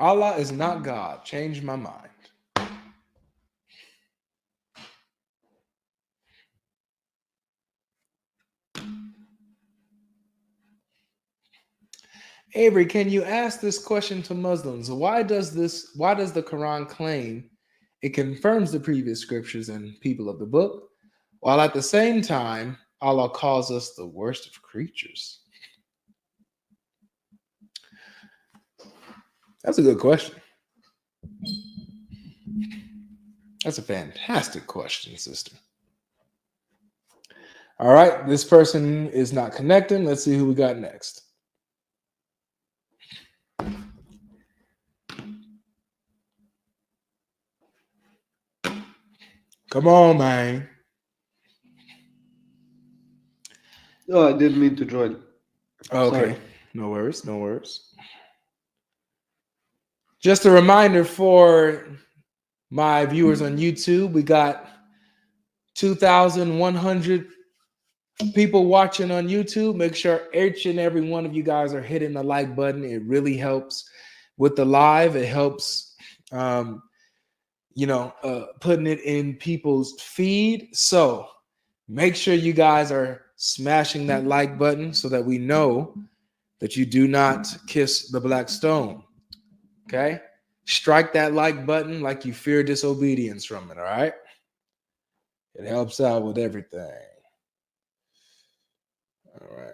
Allah is not God. Change my mind. Avery, can you ask this question to Muslims? Why does the Quran claim it confirms the previous scriptures and people of the book, while at the same time Allah calls us the worst of creatures? That's a good question. That's a fantastic question, sister. All right, this person is not connecting. Let's see who we got next. Come on, man. Oh, I didn't mean to join. Okay, Sorry. no worries, no worries. Just a reminder for my viewers on YouTube, we got 2,100 people watching on YouTube. Make sure each and every one of you guys are hitting the like button. It really helps with the live. It helps, putting it in people's feed. So make sure you guys are smashing that like button so that we know that you do not kiss the black stone. Okay? Strike that like button like you fear disobedience from it. All right? It helps out with everything. All right.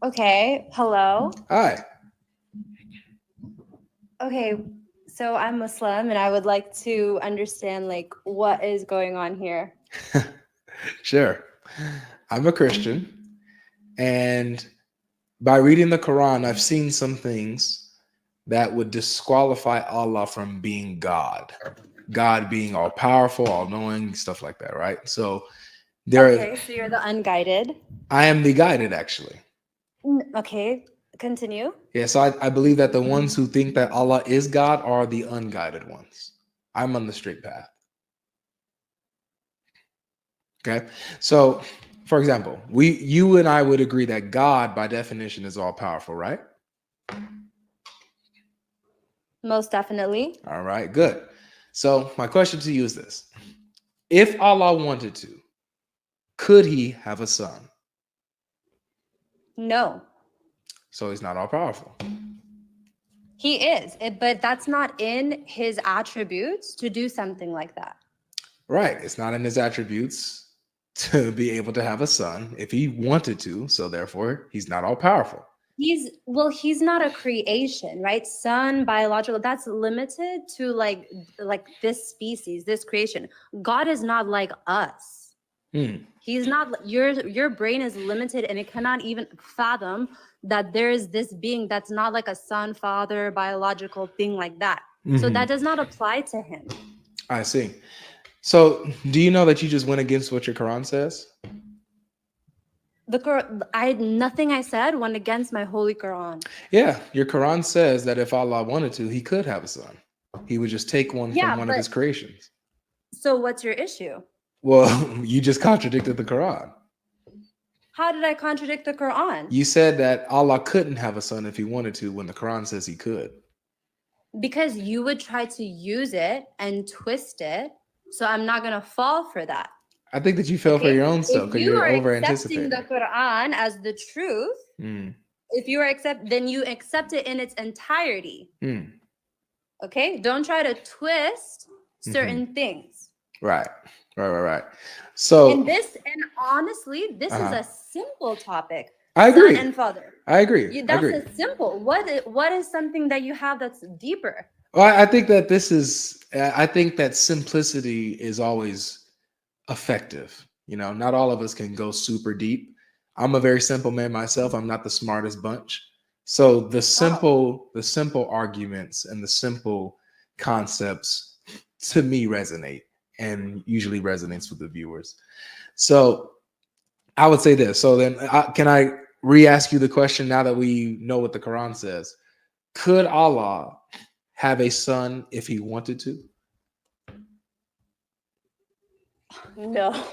Okay, hello. Hi. Okay, so I'm Muslim and I would like to understand like what is going on here. Sure. I'm a Christian, and by reading the Quran, I've seen some things that would disqualify Allah from being God. God being all powerful, all knowing, stuff like that, right? So Okay, so you're the unguided. I am the guided, actually. Okay, continue. Yeah, so I believe that the ones who think that Allah is God are the unguided ones. I'm on the straight path. Okay, so for example, you and I would agree that God, by definition, is all powerful, right? Most definitely. All right, good. So my question to you is this: if Allah wanted to, could He have a son? No. So He's not all powerful. He is, but that's not in his attributes to do something like that. Right. It's not in his attributes to be able to have a son if he wanted to. So therefore, he's not all powerful. He's not a creation, right? Son, biological, that's limited to like this species, this creation. God is not like us. He's not, your brain is limited and it cannot even fathom that there is this being that's not like a son, father, biological thing like that. So that does not apply to him. I see. So do you know that you just went against what your Quran says? Nothing I said went against my holy Quran. Yeah, your Quran says that if Allah wanted to, He could have a son. He would just take one from one of His creations. So what's your issue? Well, you just contradicted the Quran. How did I contradict the Quran? You said that Allah couldn't have a son if He wanted to, when the Quran says He could. Because you would try to use it and twist it. So I'm not going to fall for that. I think that you fell for your own stuff because you're over anticipating. If you are accepting the Quran as the truth, if you are then you accept it in its entirety. Okay? Don't try to twist certain things. Right. So, and honestly, this is a simple topic. I agree. Son and father. I agree. That's a simple. What is something that you have that's deeper? Well, I think that I think that simplicity is always effective. You know, not all of us can go super deep. I'm a very simple man myself. I'm not the smartest bunch. So the simple arguments and the simple concepts to me resonate, and usually resonates with the viewers. So I would say this. So then can I re-ask you the question now that we know what the Quran says? Could Allah have a son if He wanted to? No.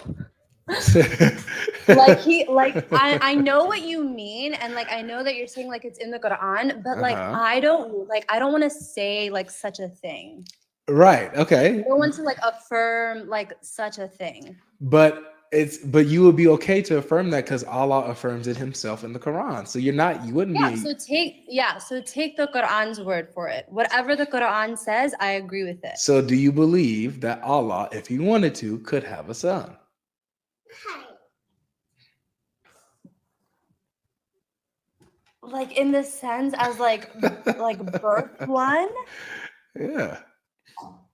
Like I know what you mean, and like I know that you're saying like it's in the Quran, but like I don't want to say like such a thing. Right. Okay. I don't want to like affirm like such a thing. But you would be okay to affirm that because Allah affirms it himself in the Quran. So you wouldn't be. So take the Quran's word for it. Whatever the Quran says, I agree with it. So do you believe that Allah, if he wanted to, could have a son? Like in the sense as like birth one? Yeah.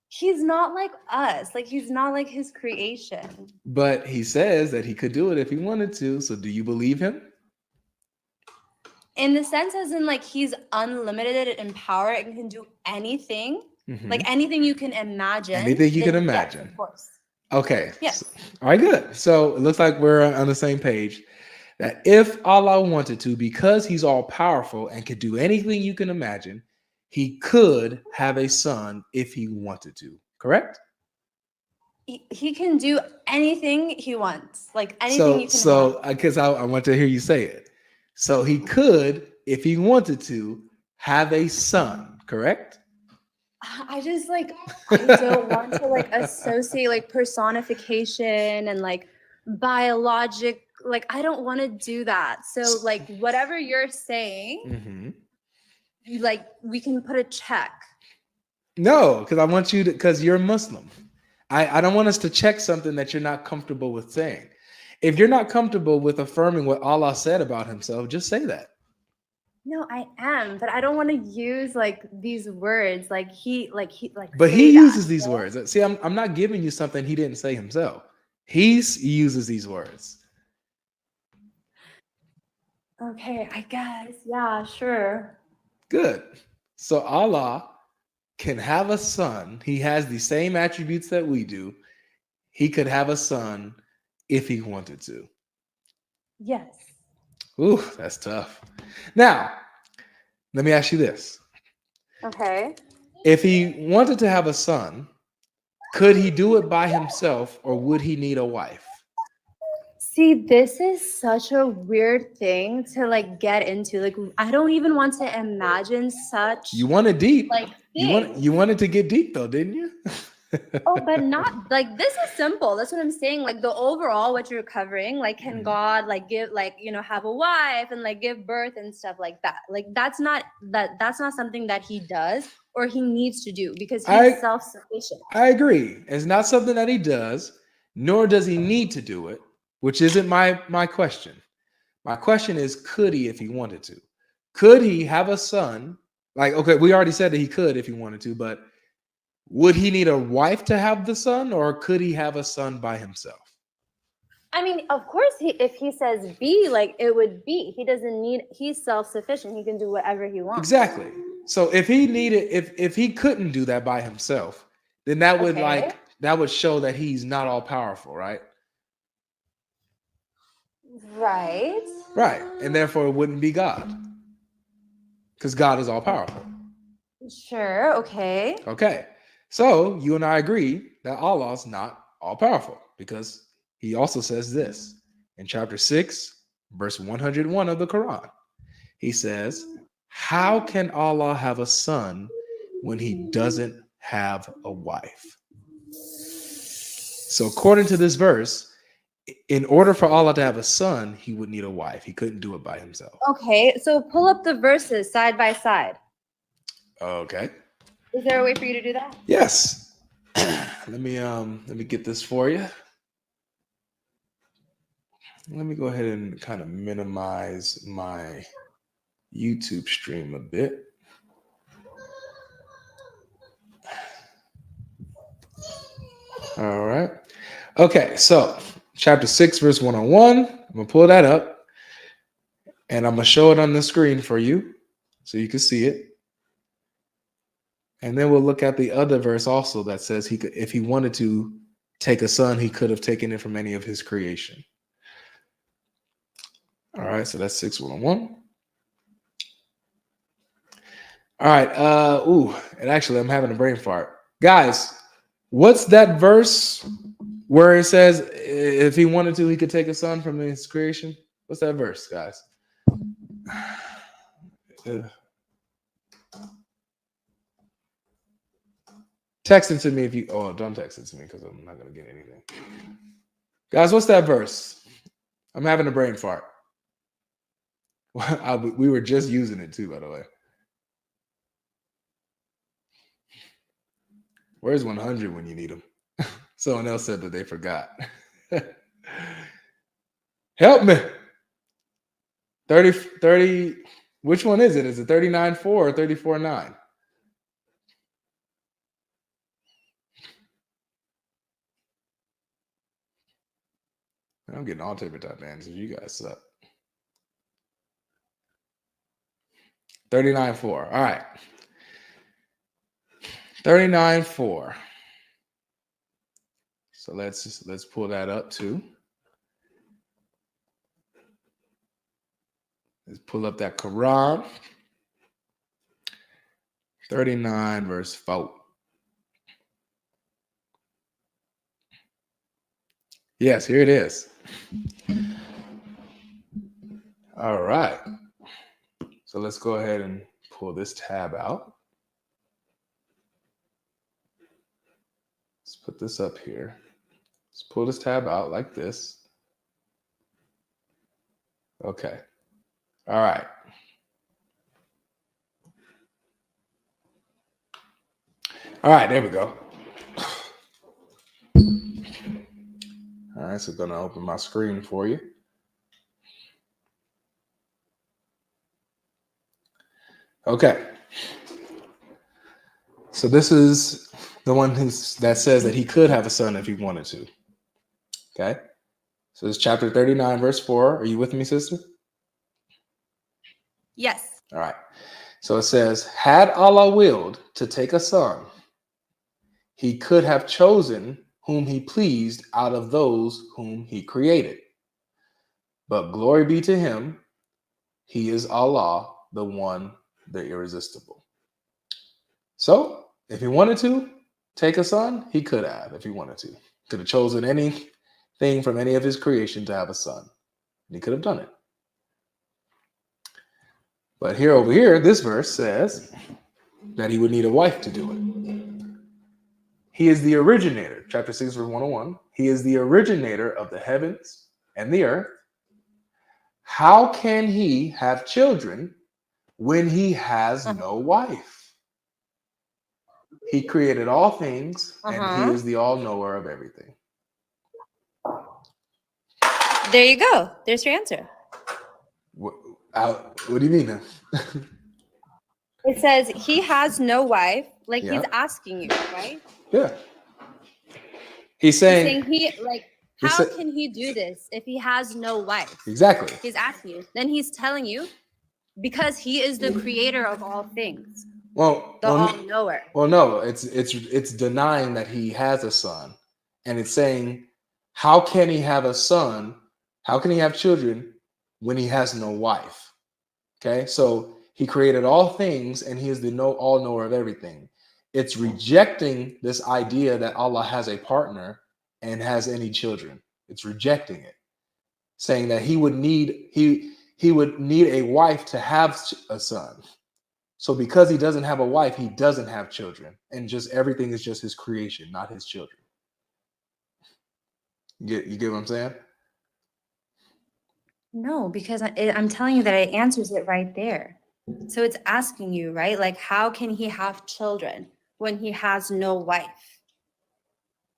He's not like us. Like he's not like his creation. But he says that he could do it if he wanted to. So do you believe him? In the sense as in like he's unlimited in power and can do anything. Like anything you can imagine. Anything you can imagine. Yes, of course. Okay. Yes. All right, good. So it looks like we're on the same page. That if Allah wanted to, because he's all powerful and could do anything you can imagine, he could have a son if he wanted to. Correct? He can do anything he wants. Like anything you can So because I want to hear you say it. So he could, if he wanted to, have a son, correct? I just like I don't want to like associate like personification and like biologic. Like I don't want to do that. So like whatever you're saying, like we can put a check. No, because I want you to, because you're Muslim. I don't want us to check something that you're not comfortable with saying. If you're not comfortable with affirming what Allah said about himself, just say that. No, I am, but I don't want to use like these words. But he uses these words. See, I'm not giving you something he didn't say himself. He uses these words. Okay, I guess. Yeah, sure. Good. So Allah can have a son. He has the same attributes that we do. He could have a son if he wanted to. Yes. Ooh, that's tough. Now, let me ask you this. Okay. If he wanted to have a son, could he do it by himself or would he need a wife? See, this is such a weird thing to like get into. Like, I don't even want to imagine such. You want it deep. Like, you wanted to get deep though, didn't you? Oh, but not like this is simple. That's what I'm saying. Like the overall, what you're covering, like can God like give like have a wife and like give birth and stuff like that. Like that's not something that he does or he needs to do because he's self-sufficient. I agree. It's not something that he does, nor does he need to do it, which isn't my question. My question is, could he if he wanted to? Could he have a son? Like, okay, we already said that he could if he wanted to, but would he need a wife to have the son, or could he have a son by himself? I mean, of course, if he says be, like it would be. He doesn't need. He's self-sufficient. He can do whatever he wants. Exactly. So if he needed, if he couldn't do that by himself, then that would that would show that he's not all powerful, right? Right. Right, and therefore it wouldn't be God, because God is all powerful. Sure. Okay. Okay. So you and I agree that Allah is not all powerful because he also says this in chapter 6, verse 101 of the Quran. He says, how can Allah have a son when he doesn't have a wife? So according to this verse, in order for Allah to have a son, he would need a wife. He couldn't do it by himself. Okay. So pull up the verses side by side. Okay. Is there a way for you to do that? Yes. Let me get this for you. Let me go ahead and kind of minimize my YouTube stream a bit. All right. Okay, so chapter 6, verse 101. I'm gonna pull that up and I'm gonna show it on the screen for you so you can see it. And then we'll look at the other verse also that says he could, if he wanted to take a son, he could have taken it from any of his creation. All right, so that's 6:101. All right. And actually, I'm having a brain fart. Guys, what's that verse Where it says if he wanted to, he could take a son from his creation. What's that verse, guys? Text it to me if you. Oh, don't text it to me because I'm not gonna get anything. Guys, what's that verse? I'm having a brain fart. We were just using it too, by the way. Where's 100 when you need them? Someone else said that they forgot. Help me. 30. Which one is it? Is it 39:4 or 34:9? I'm getting all type of type answers. You guys suck. 39:4. All right. 39:4. So let's pull that up too. Let's pull up that Quran. 39 verse 4. Yes, here it is. All right. So let's go ahead and pull this tab out. Let's put this up here. Let's pull this tab out like this. Okay. All right. All right, there we go. All right, so I'm going to open my screen for you. Okay. So this is the one that says that he could have a son if he wanted to. Okay. So it's chapter 39, verse 4. Are you with me, sister? Yes. All right. So it says, had Allah willed to take a son, he could have chosen whom he pleased out of those whom he created. But glory be to him, he is Allah, the one, the irresistible. So if he wanted to take a son, he could have, if he wanted to. Could have chosen anything from any of his creation to have a son. And he could have done it. But over here, this verse says that he would need a wife to do it. He is the originator, chapter 6, verse 101. He is the originator of the heavens and the earth. How can he have children when he has no wife? He created all things, and he is the all-knower of everything. There you go. There's your answer. What do you mean? It says he has no wife. Like he's asking you, right? Yeah. He's saying how can he do this if he has no wife? Exactly. He's asking you. Then he's telling you because he is the creator of all things. All knower. Well, no, it's denying that he has a son, and it's saying, how can he have a son? How can he have children when he has no wife? Okay, so he created all things, and he is the all knower of everything. It's rejecting this idea that Allah has a partner and has any children. It's rejecting it, saying that he would need a wife to have a son. So because he doesn't have a wife, he doesn't have children, and just everything is just his creation, not his children. You get what I'm saying? No, because I'm telling you that it answers it right there. So it's asking you, right? Like, how can he have children when he has no wife?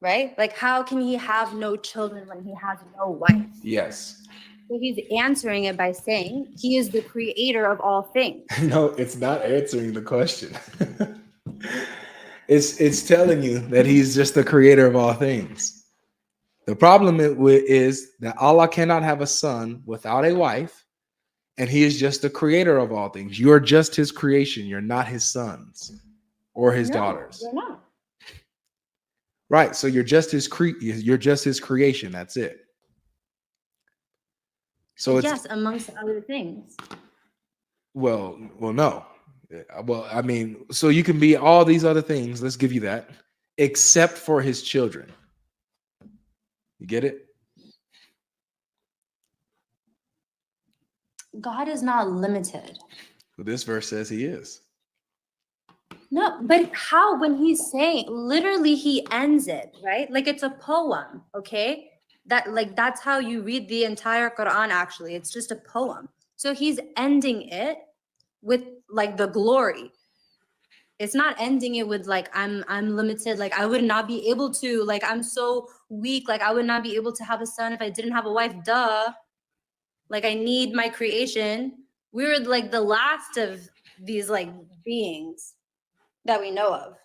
Right? Like, how can he have no children when he has no wife? Yes. So he's answering it by saying he is the creator of all things. No, it's not answering the question. It's telling you that he's just the creator of all things. The problem is that Allah cannot have a son without a wife, and he is just the creator of all things. You're just his creation. You're not his sons or his daughters. You're not. Right. So you're just his creation. That's it. So yes, amongst other things. Well, no. Well, I mean, so you can be all these other things. Let's give you that, except for his children. You get it? God is not limited. Well, this verse says he is. No, but how, when he's saying, literally he ends it, right? Like it's a poem, okay? That's how you read the entire Quran, actually. It's just a poem. So he's ending it with like the glory. It's not ending it with like I'm limited, like I would not be able to, like I'm so weak, like I would not be able to have a son if I didn't have a wife, duh. Like I need my creation. We were like the last of these like beings that we know of.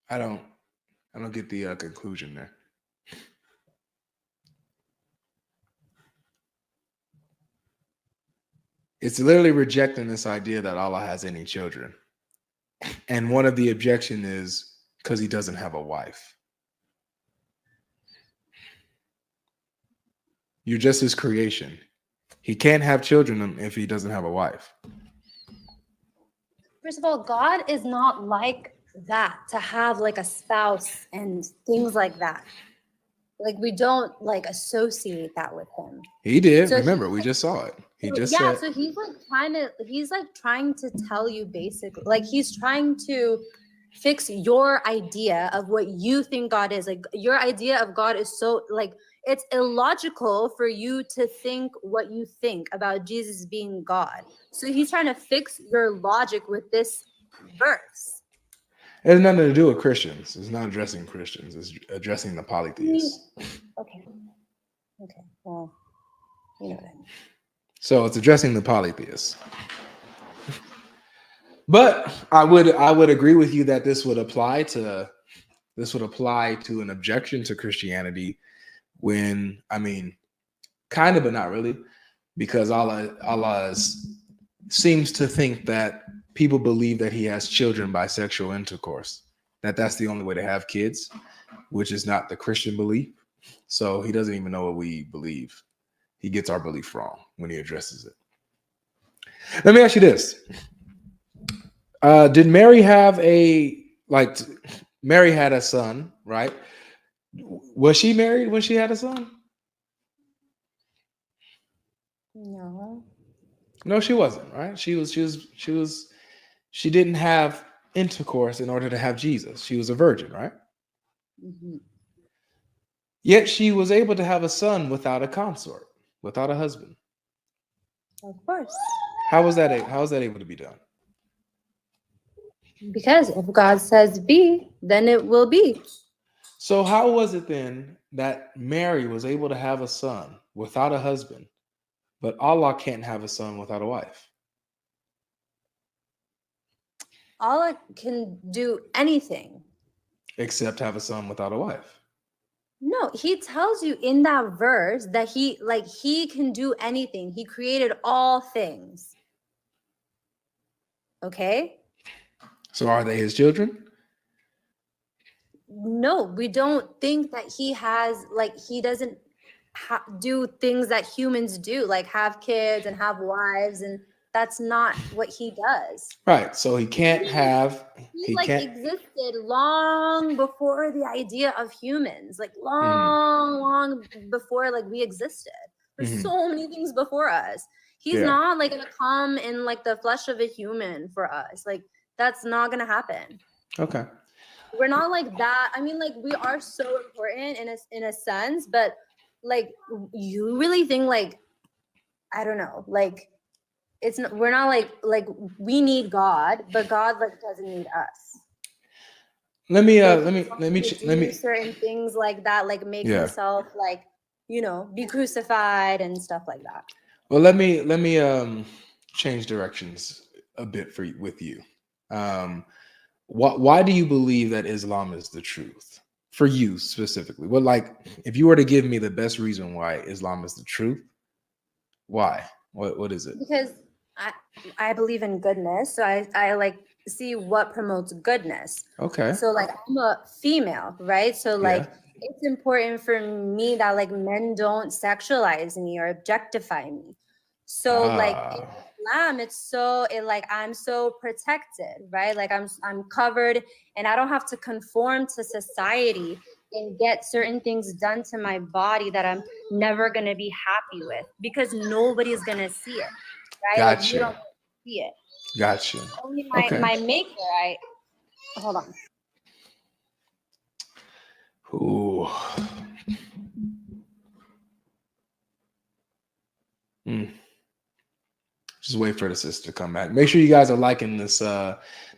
I don't get the conclusion there. It's literally rejecting this idea that Allah has any children. And one of the objection is because he doesn't have a wife. You're just his creation. He can't have children if he doesn't have a wife. First of all, God is not like that, to have like a spouse and things like that. Like we don't like associate that with him. He did. So Remember, we just saw it. He just yeah, said. so he's trying to tell you basically, like he's trying to fix your idea of what you think God is. Like your idea of God is so like it's illogical for you to think what you think about Jesus being God. So he's trying to fix your logic with this verse. It has nothing to do with Christians. It's not addressing Christians. It's addressing the polytheists. Okay. Well, you know what I mean. So it's addressing the polytheists. But I would agree with you that this would apply to an objection to Christianity when, I mean, kind of, but not really, because Allah seems to think that people believe that he has children by sexual intercourse, that's the only way to have kids, which is not the Christian belief. So he doesn't even know what we believe. He gets our belief wrong when he addresses it. Let me ask you this. Did Mary have Mary had a son, right? Was she married when she had a son? No, she wasn't, right? She didn't have intercourse in order to have Jesus. She was a virgin, right? Mm-hmm. Yet she was able to have a son without a consort, without a husband. Of course. How was that able to be done? Because if God says be, then it will be. So how was it then that Mary was able to have a son without a husband, but Allah can't have a son without a wife? Allah can do anything. Except have a son without a wife. No, he tells you in that verse that he can do anything. He created all things. Okay? So are they his children? No, we don't think that he has, like, he doesn't do things that humans do, like have kids and have wives, and that's not what he does. Right. So he can't have. He existed long before the idea of humans, like long before like we existed. There's so many things before us. He's not like gonna come in like the flesh of a human for us. Like that's not gonna happen. Okay. We're not like that. I mean, like we are so important in a sense, but like you really think like, I don't know, like it's not, we're not like we need God, but God like doesn't need us. Let me certain things like that, like make himself like, you know, be crucified and stuff like that. Well, let me change directions a bit with you. Why do you believe that Islam is the truth for you specifically? Well, like if you were to give me the best reason why Islam is the truth, why? What is it? Because I believe in goodness, so I like see what promotes goodness. Okay. So like I'm a female, right? So like it's important for me that like men don't sexualize me or objectify me. So like in Islam, I'm so protected, right? Like I'm covered and I don't have to conform to society and get certain things done to my body that I'm never gonna be happy with because nobody's gonna see it, right? Like you Gotcha. don't see it. Gotcha. Only Okay. my maker. Hold on. Ooh. Just wait for the sister to come back. Make sure you guys are liking this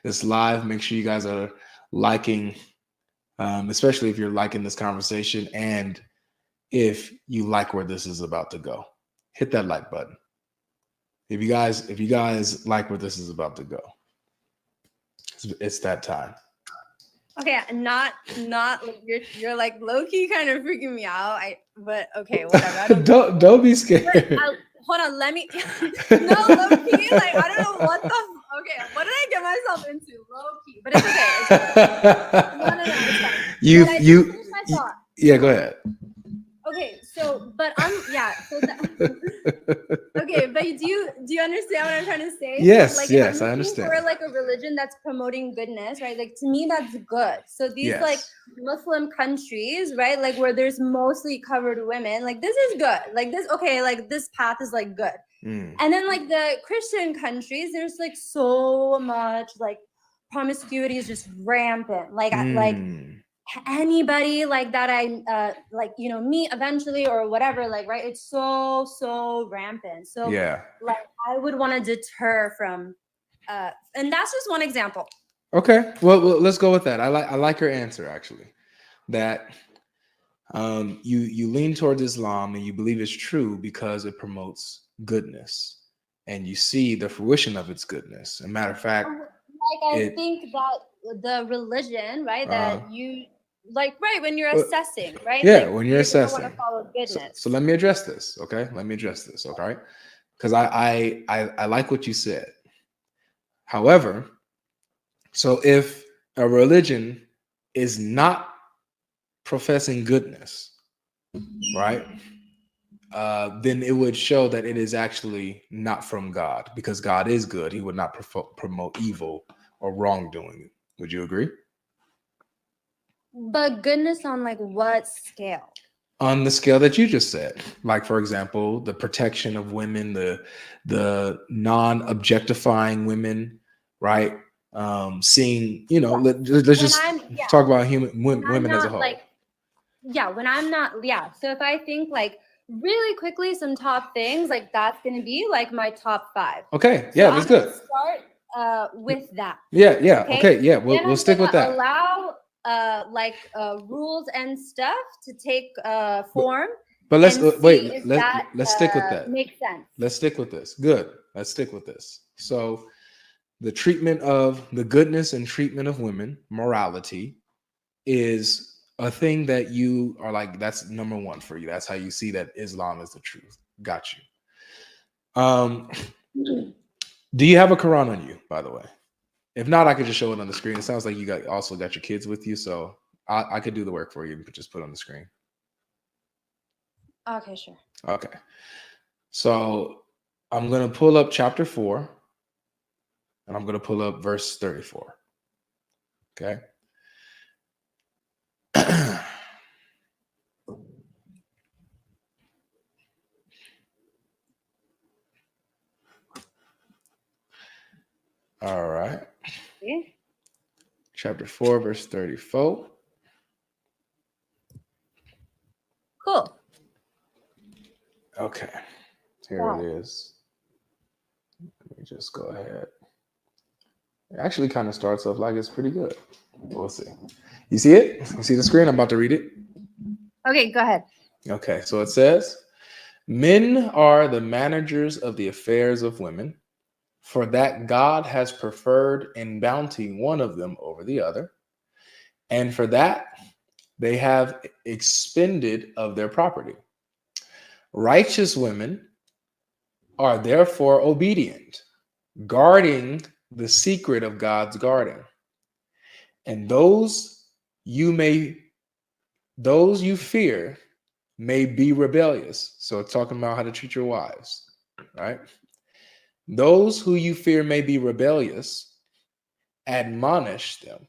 this live. Make sure you guys are liking, especially if you're liking this conversation and if you like where this is about to go. Hit that like button. If you guys like where this is about to go, it's that time. Okay, not like you're like low key kind of freaking me out. But okay, whatever. I don't be scared. Hold on, let me. No, low key. Like I don't know what the. Okay, what did I get myself into? Low key, but it's okay. It's okay. No, it's fine. Yeah, go ahead. Okay, so but okay, but do you understand what I'm trying to say? Yes, like, yes, I understand. For like a religion that's promoting goodness, right? Like to me, that's good. So these like Muslim countries, right? Like where there's mostly covered women, like this is good. Like this, okay, like this path is like good. And then like the Christian countries, there's like so much like promiscuity is just rampant. Like anybody like that I like meet eventually or whatever, like right, it's so rampant. So like I would want to deter from and that's just one example. Okay, well let's go with that. I like your answer actually, that you lean towards Islam and you believe it's true because it promotes goodness and you see the fruition of its goodness. As a matter of fact, like I think that the religion, right, that you like, right, when you're assessing, right? Yeah, like, when you're assessing. Want to follow goodness. So let me address this, okay? Okay? Because I like what you said. However, so if a religion is not professing goodness, right? Then it would show that it is actually not from God, because God is good. He would not promote evil or wrongdoing. Would you agree? But goodness on like what scale? On the scale that you just said, like for example, the protection of women, the non-objectifying women, right? Seeing, let's just talk about women as a whole. Like, when I'm not, so if I think like really quickly some top things, like that's gonna be like my top 5. Okay, yeah, so that's good. Start with that. Yeah, okay, yeah, we'll stick with that. Allow rules and stuff to take form. But let's let's stick with that. Makes sense. Let's stick with this. Good. Let's stick with this. So the treatment of the goodness and treatment of women, morality, is a thing that you are like, that's number 1 for you. That's how you see that Islam is the truth. Got you. Do you have a Quran on you, by the way? If not, I could just show it on the screen. It sounds like you also got your kids with you, so I could do the work for you. You could just put it on the screen. Okay, sure. Okay. So I'm going to pull up chapter 4, and I'm going to pull up verse 34. Okay. All right. Okay. Chapter 4, verse 34. Cool. Okay. Here it is. Let me just go ahead. It actually kind of starts off like it's pretty good. We'll see. You see it? You see the screen? I'm about to read it. Okay, go ahead. Okay, so it says, men are the managers of the affairs of women, for that God has preferred in bounty one of them over the other, and for that they have expended of their property. Righteous women are therefore obedient, guarding the secret of God's garden. And those you fear may be rebellious. So it's talking about how to treat your wives, right? Those who you fear may be rebellious, admonish them,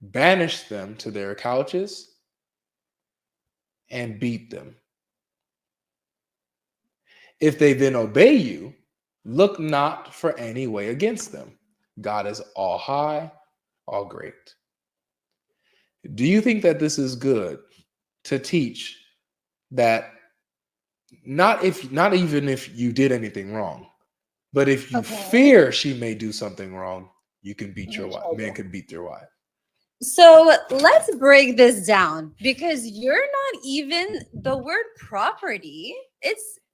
banish them to their couches, and beat them. If they then obey you, look not for any way against them. God is all high, all great. Do you think that this is good to teach that not even if you did anything wrong, but if you fear she may do something wrong, you can beat your wife. Man can beat your wife. So let's break this down, because you're not even the word property.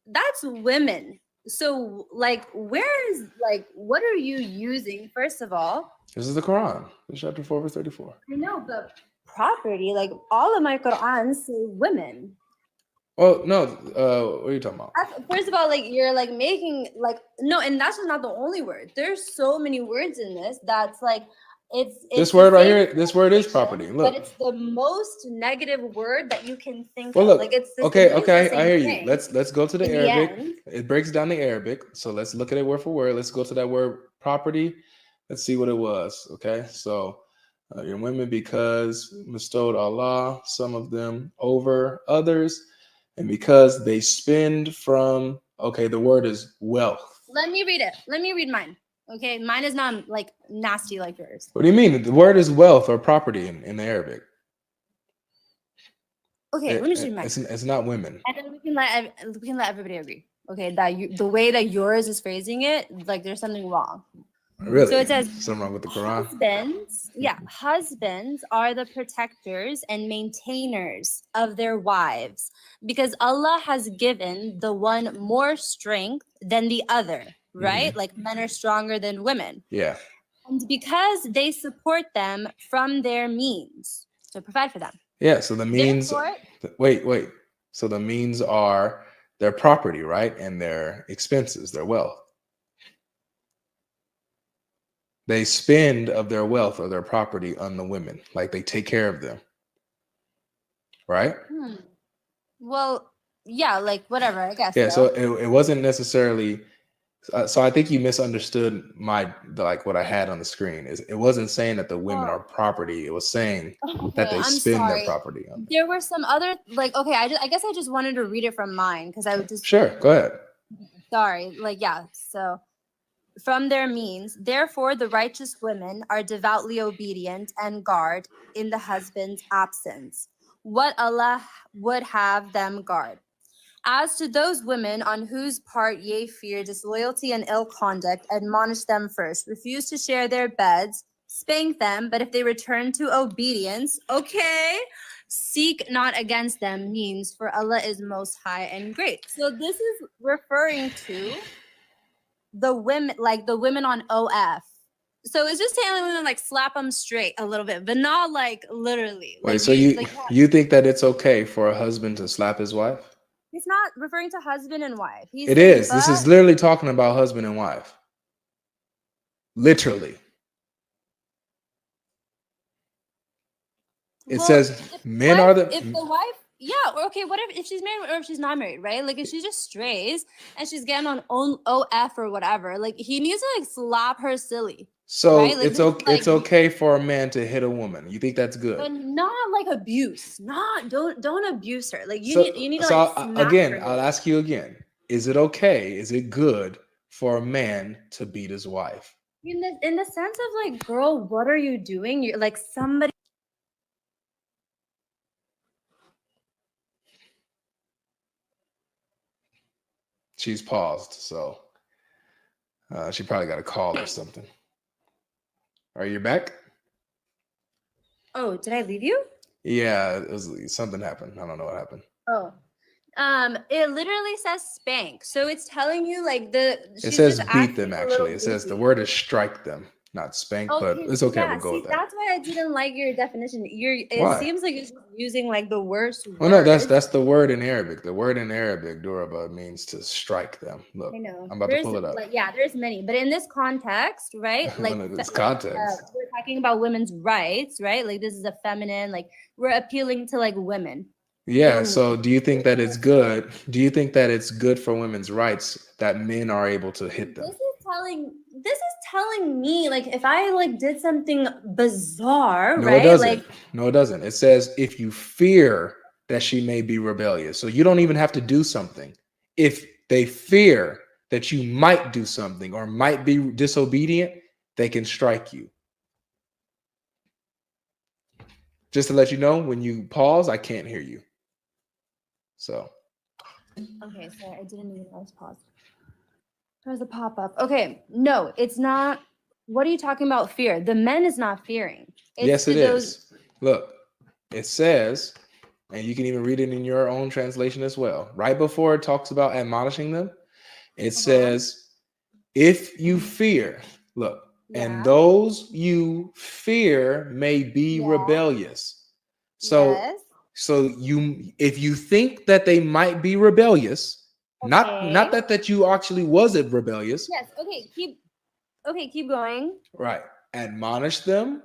That's women. So like, where is, like, what are you using? First of all, this is the Quran, chapter 4, verse 34. I know, but property, like all of my Qur'ans say women. Oh no, what are you talking about? First of all, like, you're like making like, no, and that's just not the only word. There's so many words in this that's like, it's this word right here. This word is property. Look, but it's the most negative word that you can think of. Look, like, it's the okay. I hear thing. You. Let's go to the Arabic. It breaks down the Arabic. So let's look at it word for word. Let's go to that word property. Let's see what it was. Okay, so your women, because bestowed Allah some of them over others, and because they spend from. Okay, the word is wealth. Let me read it. Let me read mine. Okay, mine is not like nasty like yours. What do you mean? The word is wealth or property in the Arabic. Okay, let me read mine. It's not women. And then we can let everybody agree. Okay, that the way that yours is phrasing it, like, there's something wrong. Really? So it says something wrong with the Quran. Husbands are the protectors and maintainers of their wives, because Allah has given the one more strength than the other, right? Mm-hmm. Like, men are stronger than women. Yeah. And because they support them from their means, so provide for them. Yeah. So the means. Wait. So the means are their property, right, and their expenses, their wealth. They spend of their wealth or their property on the women, like they take care of them, right? Well, yeah, like, whatever, I guess. Yeah, so it wasn't necessarily. So I think you misunderstood what I had on the screen. It wasn't saying that the women are property. It was saying that they spend their property on them. There were some other, like, okay, I guess I just wanted to read it from mine, because I would just. Sure, go ahead. Sorry, like, yeah, so. From their means, therefore, the righteous women are devoutly obedient and guard in the husband's absence what Allah would have them guard. As to those women on whose part ye fear disloyalty and ill conduct, admonish them first. Refuse to share their beds, spank them, but if they return to obedience, seek not against them means, for Allah is most high and great. So this is referring to the women, like the women on OF. So it's just telling women, like, slap them straight a little bit, but not like literally. Wait, like, so you think that it's okay for a husband to slap his wife? It's not referring to husband and wife. It is. This is literally talking about husband and wife. Literally. It says men are the. If the wife. Yeah, okay, whatever, if she's married or if she's not married, right? Like, if she just strays and she's getting on OF or whatever, like, he needs to, like, slap her silly. So right? Like, it's okay for a man to hit a woman. You think that's good? But not like abuse. Don't abuse her. Like, you need to, like, smack again, her. I'll ask you again. Is it okay? Is it good for a man to beat his wife? In the sense of, like, girl, what are you doing? You're like somebody. She's paused, so she probably got a call or something. Are you back? Oh, did I leave you? Yeah, something happened. I don't know what happened. Oh, it literally says spank, so it's telling you, like, it says beat them. Actually, it says the word is strike them, not spank. But it's okay. We'll go with that. That's why I didn't like your definition. It seems like you're using, like, the worst word. Well, no, that's the word in Arabic. The word in Arabic, duraba, means to strike them. Look, I know. I'm about to pull it up. Like, yeah, there's many, but in this context, right? Like, this context, we're talking about women's rights, right? Like, this is a feminine. Like, we're appealing to, like, women. Yeah. So, do you think that it's good? Do you think that it's good for women's rights that men are able to hit them? This is telling me, like, if I, like, did something bizarre, no, right? It doesn't. No, it doesn't. It says if you fear that she may be rebellious. So you don't even have to do something. If they fear that you might do something or might be disobedient, they can strike you. Just to let you know, when you pause, I can't hear you. So. Okay, sorry, I didn't even press pause. There's a pop-up. Okay, no, it's not. What are you talking about? Fear. The men is not fearing. It's Yes, it those... is. Look, it says, and you can even read it in your own translation as well. Right before it talks about admonishing them, it says, if you fear, look, and those you fear may be rebellious. So, if you think that they might be rebellious, not that you actually wasn't rebellious. Yes. Okay. Keep going. Right. Admonish them,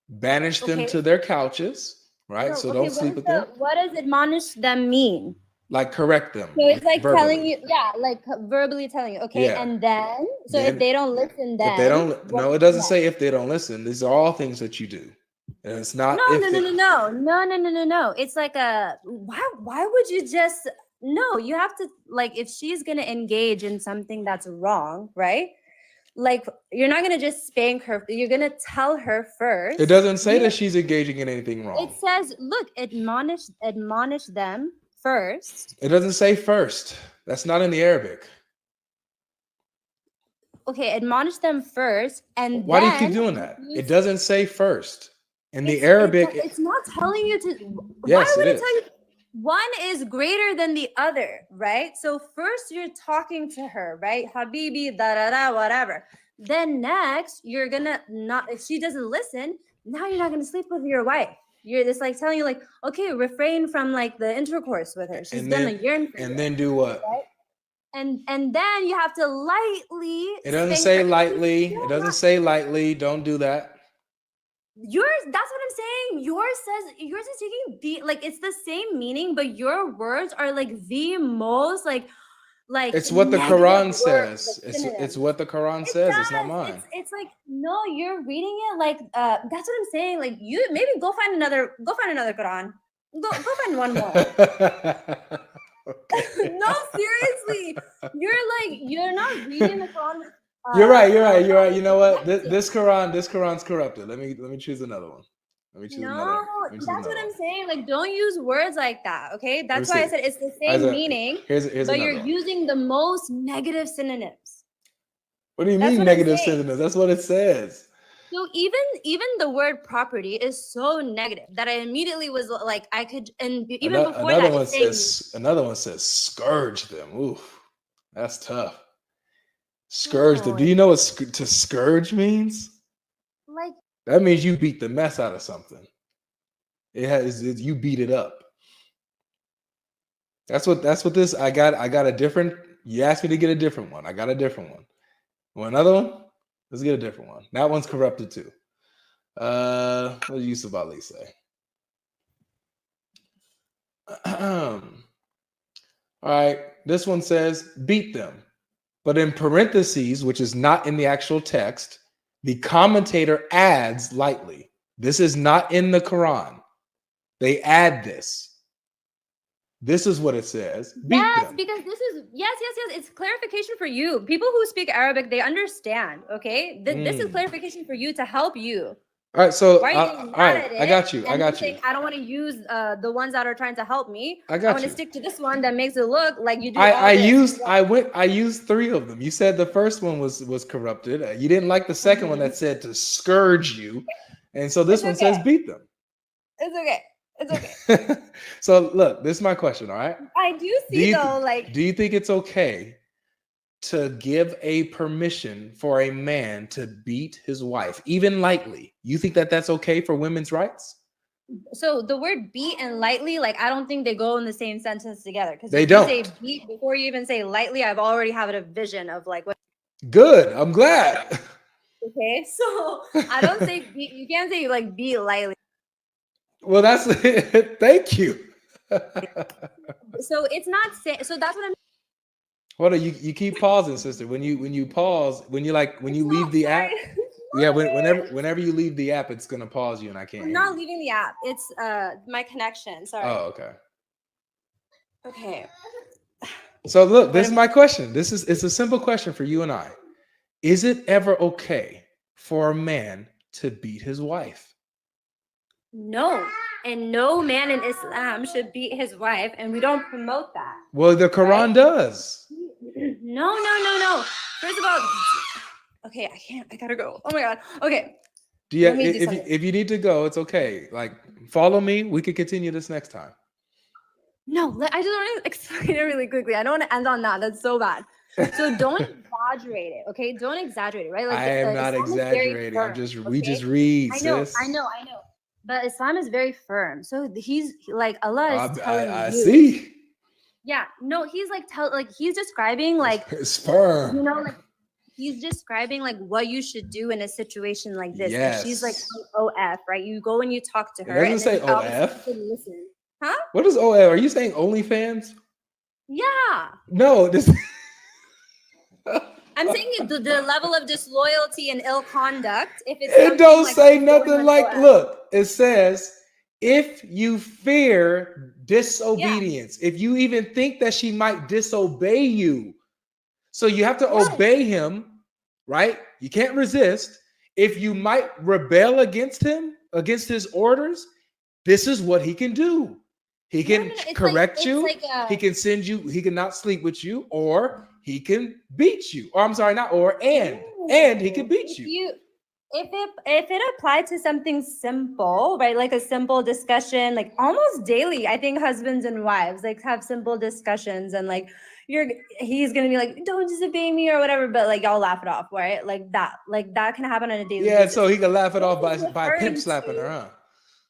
banish them to their couches. Right. So don't sleep with them. What does admonish them mean? Like correct them. So it's like verbally. telling you, like verbally telling you, okay, and then, so then, if they don't listen, then if they don't, no, it doesn't say if they don't listen. These are all things that you do, and it's not. No. It's like why would you just no? You have to, like, if she's gonna engage in something that's wrong, right? Like, you're not gonna just spank her. You're gonna tell her first. It doesn't say that she's engaging in anything wrong. It says, look, admonish them first. It doesn't say first. That's not in the Arabic. Okay, admonish them first, and why do you keep doing that? It doesn't say first in the Arabic. It's not telling you to. Yes, why would it it tell you? One is greater than the other, right? So first you're talking to her, right? Habibi, da da da, whatever. Then next you're gonna not. If she doesn't listen, now you're not gonna sleep with your wife. You're just like telling you, like, okay, refrain from like the intercourse with her. She's gonna yearn for you. And then do what? Right? And then you have to lightly. It doesn't say lightly. It doesn't say lightly. Don't do that. Yours, that's what I'm saying. Yours is taking the, like, it's the same meaning, but your words are like the most like it's what the Quran says. It's what the Quran says. It's not mine. It's like, no, you're reading it like that's what I'm saying. Like, you maybe go find another Quran. Go find one more. Okay. No, seriously. You're not reading the Quran. You're right. You know what? This Quran's corrupted. Let me choose another one. That's what I'm saying. Like, don't use words like that. Okay, that's why I said it's the same meaning, but you're using the most negative synonyms. What do you mean negative synonyms? That's what it says. So even the word property is so negative that I immediately was like, I could, and even before that, another one says scourge them. Ooh, that's tough. Scourge them. Do you know what to scourge means? Like, that means you beat the mess out of something. You beat it up. That's what this. I got a different. You asked me to get a different one. I got a different one. Want another one? Let's get a different one. That one's corrupted too. What did Yusuf Ali say? All right. This one says beat them. But in parentheses, which is not in the actual text, the commentator adds lightly. This is not in the Quran. They add this. This is what it says. Beat them. Because this is yes. It's clarification for you. People who speak Arabic, they understand. Okay, this is clarification for you to help you. All right, so all right, I got you. I don't want to use the ones that are trying to help me. I want to stick to this one that makes it look like you do. I used 3 of them. You said the first one was corrupted. You didn't like the second one that said to scourge you, and so this one says beat them. It's okay. So look, this is my question. All right. I do see do you think it's okay to give a permission for a man to beat his wife, even lightly? You think that that's okay for women's rights? So the word beat and lightly, like, I don't think they go in the same sentence together. Because they don't. You say beat before you even say lightly, I've already have a vision of like what. Good. I'm glad. Okay, so I don't say beat. You can't say like beat lightly. Well, that's it. Thank you. So it's not saying. So that's what I'm. Hold on, you keep pausing, sister. When you pause, when you leave the app, Yeah, whenever you leave the app, it's gonna pause you, and I can't I'm hear not you. leaving the app. It's my connection. Sorry. Oh, okay. Okay. So look, What this is am- my question. It's a simple question for you and I. Is it ever okay for a man to beat his wife? No. And no man in Islam should beat his wife, and we don't promote that. Well, the Quran Right? does. No. First of all, okay, I can't. I gotta go. Oh my god. Okay. Do you, Let me do something. if you need to go, it's okay. Like, follow me. We could continue this next time. No, I just want to explain it really quickly. I don't want to end on that. That's so bad. So don't exaggerate it, okay? Don't exaggerate it, right? Like I am not Islam is very exaggerating. I'm firm, just we okay? just read, I know. sis. But Islam is very firm. So he's like Allah is telling I you. see. Yeah, no, he's like he's describing like It's firm. you know like he's describing like what you should do in a situation like this. If she's like OF, right? You go and you talk to It her. doesn't say and then obviously OF. you can listen. Huh? What is OF? Are you saying OnlyFans? Yeah. No, this. I'm saying the level of disloyalty and ill conduct. If it's It something don't like say going nothing on like. OF. Look, it says if you fear disobedience, if you even think that she might disobey you, so you have to obey him, right? You can't resist. If you might rebel against him, against his orders, this is what he can do. He can correct you. He can send you. He can not sleep with you, or he can beat you. Or I'm sorry, not or and he can beat you. If it applied to something simple, right? Like a simple discussion, like almost daily, I think husbands and wives like have simple discussions, and like he's gonna be like, don't disobey me or whatever, but like y'all laugh it off, right? Like that can happen on a daily basis. So he can laugh it off by pimp slapping her, huh?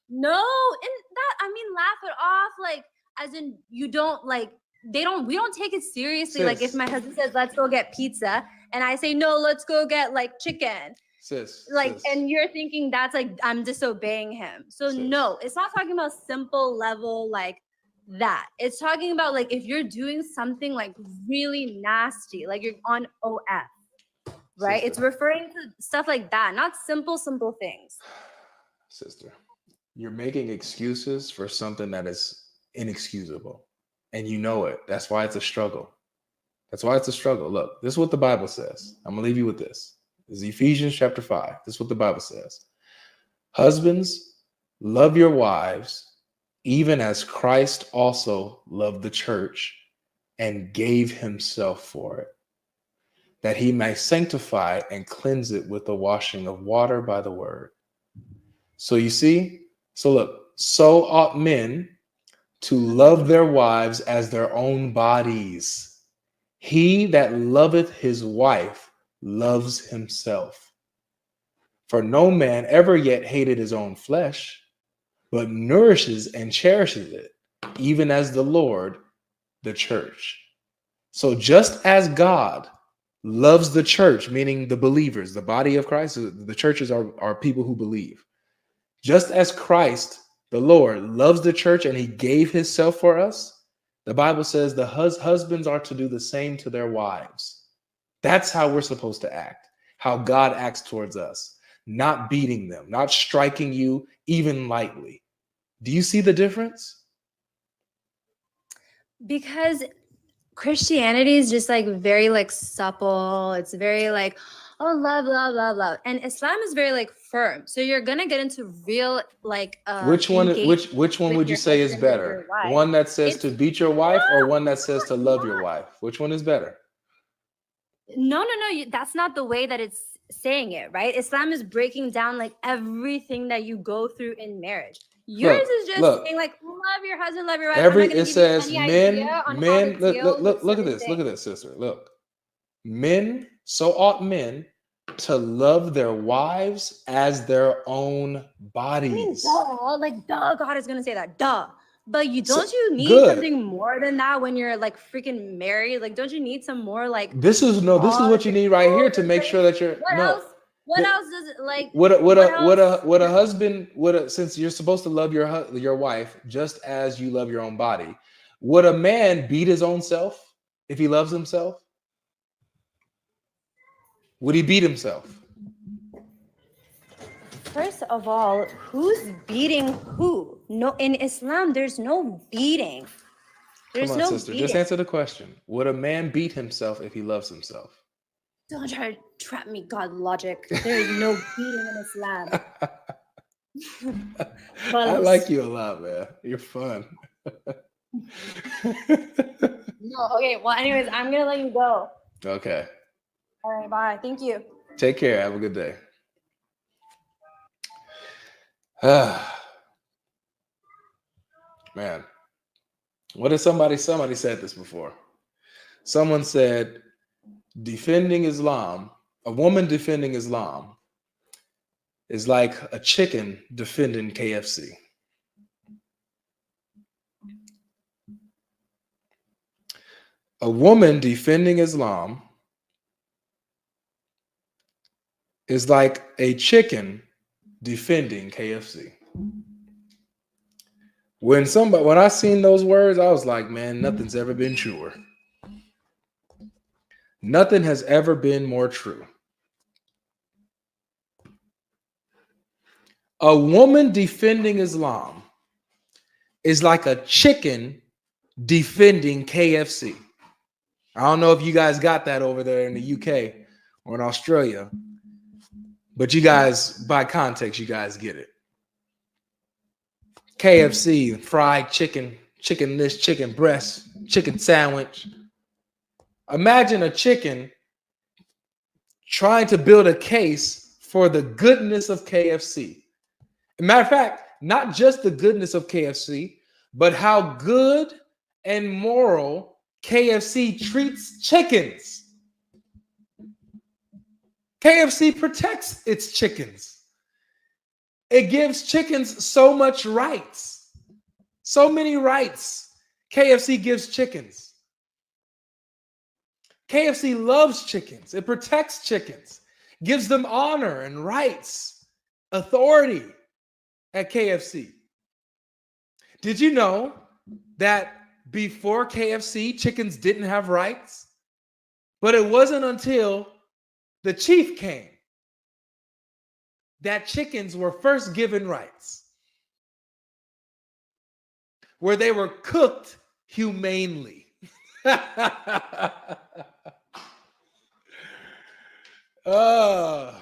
No, and that I mean laugh it off like as in you don't like we don't take it seriously. Like if my husband says let's go get pizza and I say no, let's go get like chicken. And you're thinking that's like I'm disobeying him. So no, it's not talking about simple level like that. It's talking about like if you're doing something like really nasty, like you're on OF, right? It's referring to stuff like that, not simple things. Sister, you're making excuses for something that is inexcusable, and you know it. That's why it's a struggle. Look, this is what the Bible says. I'm gonna leave you with this. This is Ephesians chapter 5. This is what the Bible says. Husbands, love your wives, even as Christ also loved the church and gave himself for it, that he may sanctify and cleanse it with the washing of water by the word. So you see, look, so ought men to love their wives as their own bodies. He that loveth his wife loves himself. For no man ever yet hated his own flesh, but nourishes and cherishes it, even as the Lord, the church. So just as God loves the church, meaning the believers, the body of Christ, the churches are people who believe. Just as Christ, the Lord, loves the church and he gave himself for us, the Bible says the husbands are to do the same to their wives. That's how we're supposed to act, how God acts towards us, not beating them, not striking you even lightly. Do you see the difference? Because Christianity is just like very like supple. It's very like, oh, love. And Islam is very like firm. So you're gonna get into real like which one would you say is better? One that says to beat your wife or one that says to love your wife? Which one is better? No. That's not the way that it's saying it, right? Islam is breaking down like everything that you go through in marriage. Yours is just saying like love your husband, love your wife. It says men. Look at this, sister. Look, men. So ought men to love their wives as their own bodies. God is gonna say that, duh. But you need something more than that when you're like freaking married. Like, don't you need some more like? This is what you need right here to make sure that you're. What else does it like? Would a husband since you're supposed to love your wife just as you love your own body, would a man beat his own self if he loves himself? Would he beat himself? First of all, who's beating who? No, in Islam, there's no beating. There's Come on, no sister. beating. Just answer the question. Would a man beat himself if he loves himself? Don't try to trap me, God logic. There is no beating in Islam. I like you a lot, man. You're fun. No, okay. Well, anyways, I'm gonna let you go. Okay. All right, bye. Thank you. Take care. Have a good day. Man, what did somebody said this before? Someone said, defending Islam, a woman defending Islam is like a chicken defending KFC. A woman defending Islam is like a chicken defending KFC. When I seen those words, I was like, man, nothing's ever been truer. Nothing has ever been more true. A woman defending Islam is like a chicken defending KFC. I don't know if you guys got that over there in the UK or in Australia, but you guys, by context, you guys get it. KFC, fried chicken, chicken this, chicken breast, chicken sandwich. Imagine a chicken trying to build a case for the goodness of KFC. As a matter of fact, not just the goodness of KFC, but how good and moral KFC treats chickens. KFC protects its chickens. It gives chickens so much rights. So many rights KFC gives chickens. KFC loves chickens. It protects chickens, gives them honor and rights, authority at KFC. Did you know that before KFC, chickens didn't have rights? But it wasn't until the chief came that chickens were first given rights, where they were cooked humanely. Oh.